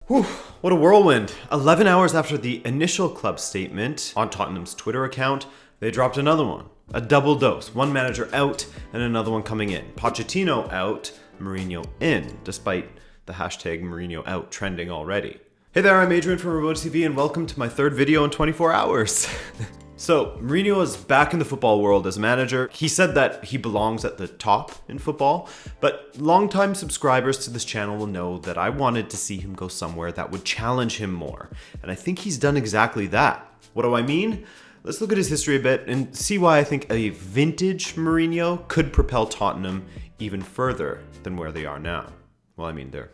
Whew, what a whirlwind. 11 hours after the initial club statement on Tottenham's Twitter account, they dropped another one. A double dose. One manager out and another one coming in. Pochettino out, Mourinho in, despite the hashtag Mourinho out trending already. Hey there, I'm Adrian from Rabona TV and welcome to my third video in 24 hours. So, Mourinho is back in the football world as manager. He said that he belongs at the top in football, but longtime subscribers to this channel will know that I wanted to see him go somewhere that would challenge him more. And I think he's done exactly that. What do I mean? Let's look at his history a bit and see why I think a vintage Mourinho could propel Tottenham even further than where they are now. Well, I mean, they're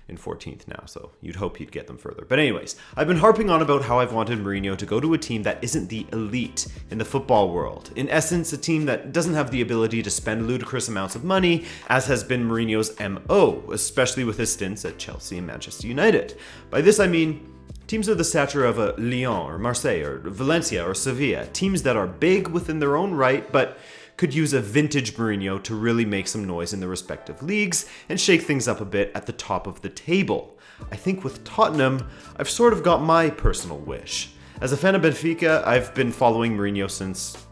in 14th now, so you'd hope he'd get them further. But anyways, I've been harping on about how I've wanted Mourinho to go to a team that isn't the elite in the football world. In essence, a team that doesn't have the ability to spend ludicrous amounts of money, as has been Mourinho's MO, especially with his stints at Chelsea and Manchester United. By this I mean teams of the stature of a Lyon or Marseille or Valencia or Sevilla, teams that are big within their own right, but could use a vintage Mourinho to really make some noise in the respective leagues and shake things up a bit at the top of the table. I think with Tottenham, I've sort of got my personal wish. As a fan of Benfica, I've been following Mourinho since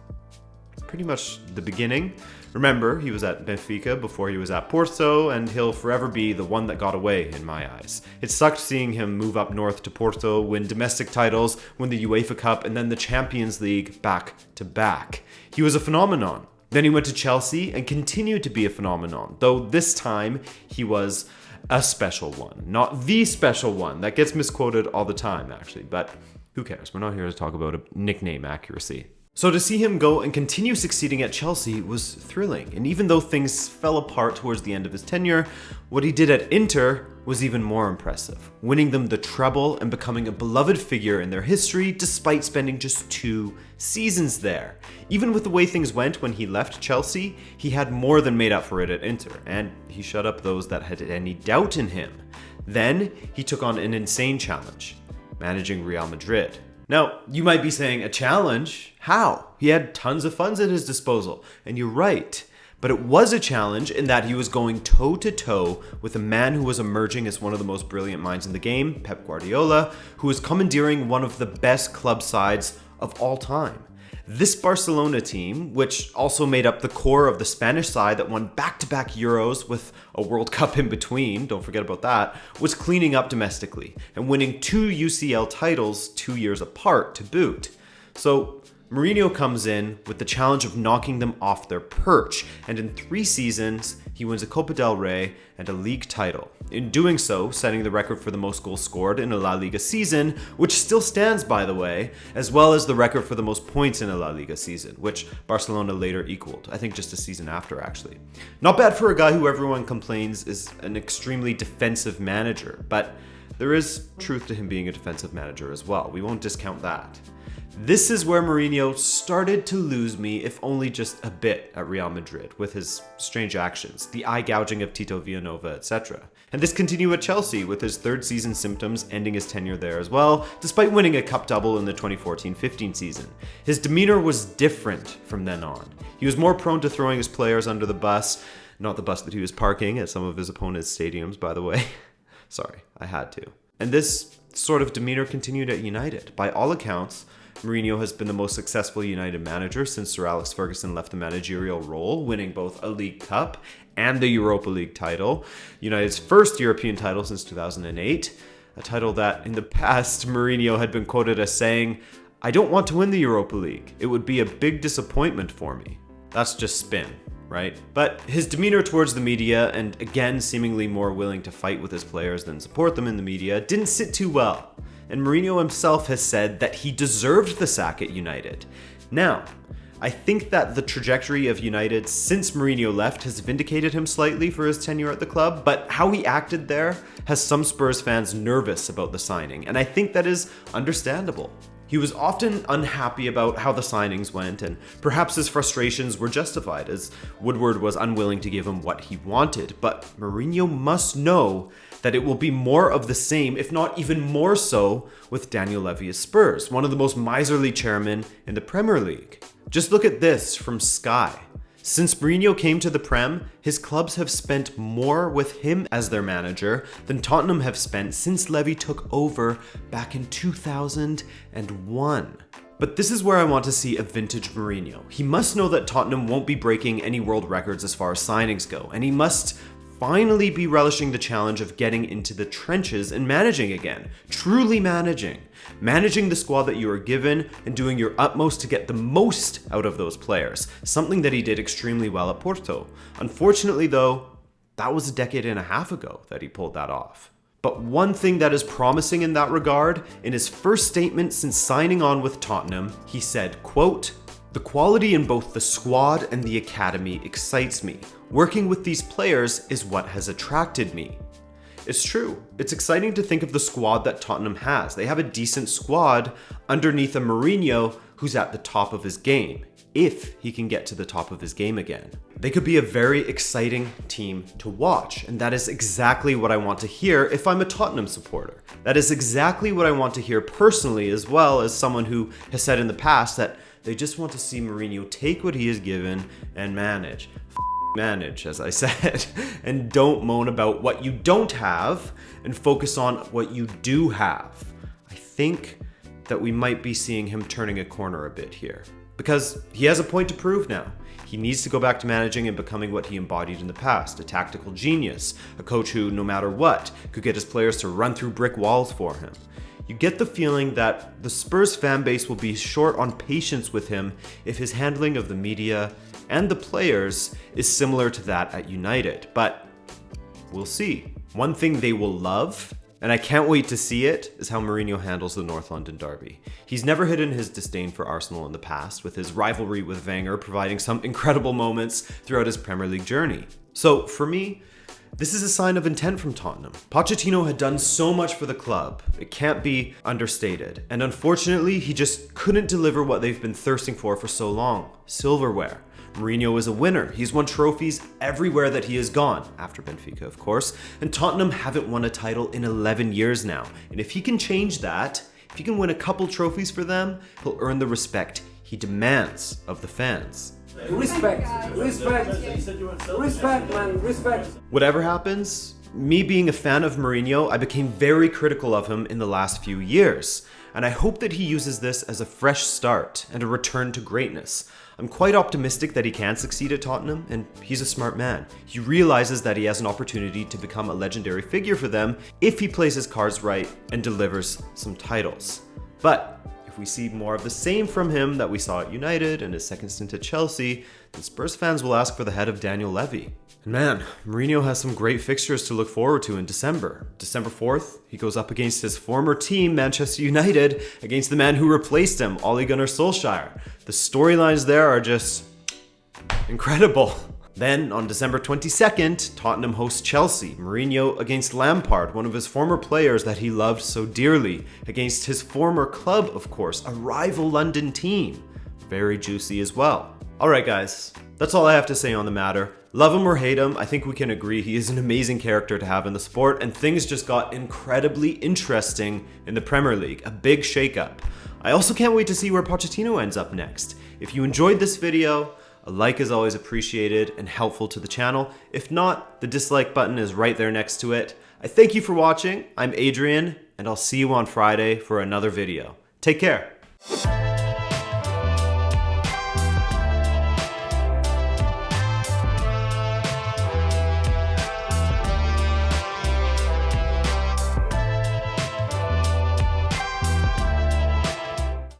pretty much the beginning. Remember, he was at Benfica before he was at Porto, and he'll forever be the one that got away in my eyes. It sucked seeing him move up north to Porto, win domestic titles, win the UEFA Cup, and then the Champions League back to back. He was a phenomenon. Then he went to Chelsea and continued to be a phenomenon, though this time he was a special one. Not the special one. That gets misquoted all the time, actually, but who cares? We're not here to talk about a nickname accuracy. So to see him go and continue succeeding at Chelsea was thrilling, and even though things fell apart towards the end of his tenure, what he did at Inter was even more impressive, winning them the treble and becoming a beloved figure in their history despite spending just 2 seasons there. Even with the way things went when he left Chelsea, he had more than made up for it at Inter, and he shut up those that had any doubt in him. Then he took on an insane challenge, managing Real Madrid. Now, you might be saying, a challenge? How? He had tons of funds at his disposal, and you're right. But it was a challenge in that he was going toe-to-toe with a man who was emerging as one of the most brilliant minds in the game, Pep Guardiola, who was commandeering one of the best club sides of all time. This Barcelona team, which also made up the core of the Spanish side that won back-to-back Euros with a World Cup in between, don't forget about that, was cleaning up domestically and winning 2 UCL titles 2 years apart to boot. So Mourinho comes in with the challenge of knocking them off their perch, and in 3 seasons, he wins a Copa del Rey and a league title. In doing so, setting the record for the most goals scored in a La Liga season, which still stands, by the way, as well as the record for the most points in a La Liga season, which Barcelona later equaled. I think just a season after, actually. Not bad for a guy who everyone complains is an extremely defensive manager, but there is truth to him being a defensive manager as well. We won't discount that. This is where Mourinho started to lose me, if only just a bit, at Real Madrid, with his strange actions, the eye gouging of Tito Villanova, etc. And this continued at Chelsea, with his 3rd season symptoms ending his tenure there as well, despite winning a cup double in the 2014-15 season. His demeanor was different from then on. He was more prone to throwing his players under the bus, not the bus that he was parking at some of his opponents' stadiums, by the way. Sorry, I had to. And this sort of demeanor continued at United. By all accounts, Mourinho has been the most successful United manager since Sir Alex Ferguson left the managerial role, winning both a League Cup and the Europa League title, United's first European title since 2008, a title that in the past Mourinho had been quoted as saying, "I don't want to win the Europa League. It would be a big disappointment for me." That's just spin, right? But his demeanor towards the media, and again seemingly more willing to fight with his players than support them in the media, didn't sit too well. And Mourinho himself has said that he deserved the sack at United. Now, I think that the trajectory of United since Mourinho left has vindicated him slightly for his tenure at the club, but how he acted there has some Spurs fans nervous about the signing, and I think that is understandable. He was often unhappy about how the signings went, and perhaps his frustrations were justified, as Woodward was unwilling to give him what he wanted, but Mourinho must know that it will be more of the same, if not even more so, with Daniel Levy as Spurs, one of the most miserly chairmen in the Premier League. Just look at this from Sky. Since Mourinho came to the Prem, his clubs have spent more with him as their manager than Tottenham have spent since Levy took over back in 2001. But this is where I want to see a vintage Mourinho. He must know that Tottenham won't be breaking any world records as far as signings go, and he must finally be relishing the challenge of getting into the trenches and managing again. Truly managing. Managing the squad that you are given and doing your utmost to get the most out of those players. Something that he did extremely well at Porto. Unfortunately though, that was a decade and a half ago that he pulled that off. But one thing that is promising in that regard, in his first statement since signing on with Tottenham, he said, quote, "The quality in both the squad and the academy excites me. Working with these players is what has attracted me." It's true. It's exciting to think of the squad that Tottenham has. They have a decent squad underneath a Mourinho who's at the top of his game, if he can get to the top of his game again. They could be a very exciting team to watch, and that is exactly what I want to hear if I'm a Tottenham supporter. That is exactly what I want to hear personally, as well as someone who has said in the past that they just want to see Mourinho take what he is given and manage. Manage, as I said, and don't moan about what you don't have and focus on what you do have. I think that we might be seeing him turning a corner a bit here, because he has a point to prove now. He needs to go back to managing and becoming what he embodied in the past, a tactical genius, a coach who, no matter what, could get his players to run through brick walls for him. You get the feeling that the Spurs fan base will be short on patience with him if his handling of the media and the players is similar to that at United, but we'll see. One thing they will love, and I can't wait to see it, is how Mourinho handles the North London derby. He's never hidden his disdain for Arsenal in the past, with his rivalry with Wenger providing some incredible moments throughout his Premier League journey. So for me, this is a sign of intent from Tottenham. Pochettino had done so much for the club, it can't be understated. And unfortunately, he just couldn't deliver what they've been thirsting for so long: silverware. Mourinho is a winner. He's won trophies everywhere that he has gone, after Benfica, of course, and Tottenham haven't won a title in 11 years now. And if he can change that, if he can win a couple trophies for them, he'll earn the respect he demands of the fans. Respect, man, respect. Whatever happens, me being a fan of Mourinho, I became very critical of him in the last few years, and I hope that he uses this as a fresh start and a return to greatness. I'm quite optimistic that he can succeed at Tottenham, and he's a smart man. He realizes that he has an opportunity to become a legendary figure for them if he plays his cards right and delivers some titles. But if we see more of the same from him that we saw at United and his second stint at Chelsea, then Spurs fans will ask for the head of Daniel Levy. And man, Mourinho has some great fixtures to look forward to in December. December 4th, he goes up against his former team, Manchester United, against the man who replaced him, Ole Gunnar Solskjaer. The storylines there are just incredible. Then, on December 22nd, Tottenham hosts Chelsea, Mourinho against Lampard, one of his former players that he loved so dearly, against his former club, of course, a rival London team. Very juicy as well. Alright guys, that's all I have to say on the matter. Love him or hate him, I think we can agree he is an amazing character to have in the sport, and things just got incredibly interesting in the Premier League, a big shakeup. I also can't wait to see where Pochettino ends up next. If you enjoyed this video, a like is always appreciated and helpful to the channel. If not, the dislike button is right there next to it. I thank you for watching. I'm Adrian, and I'll see you on Friday for another video. Take care.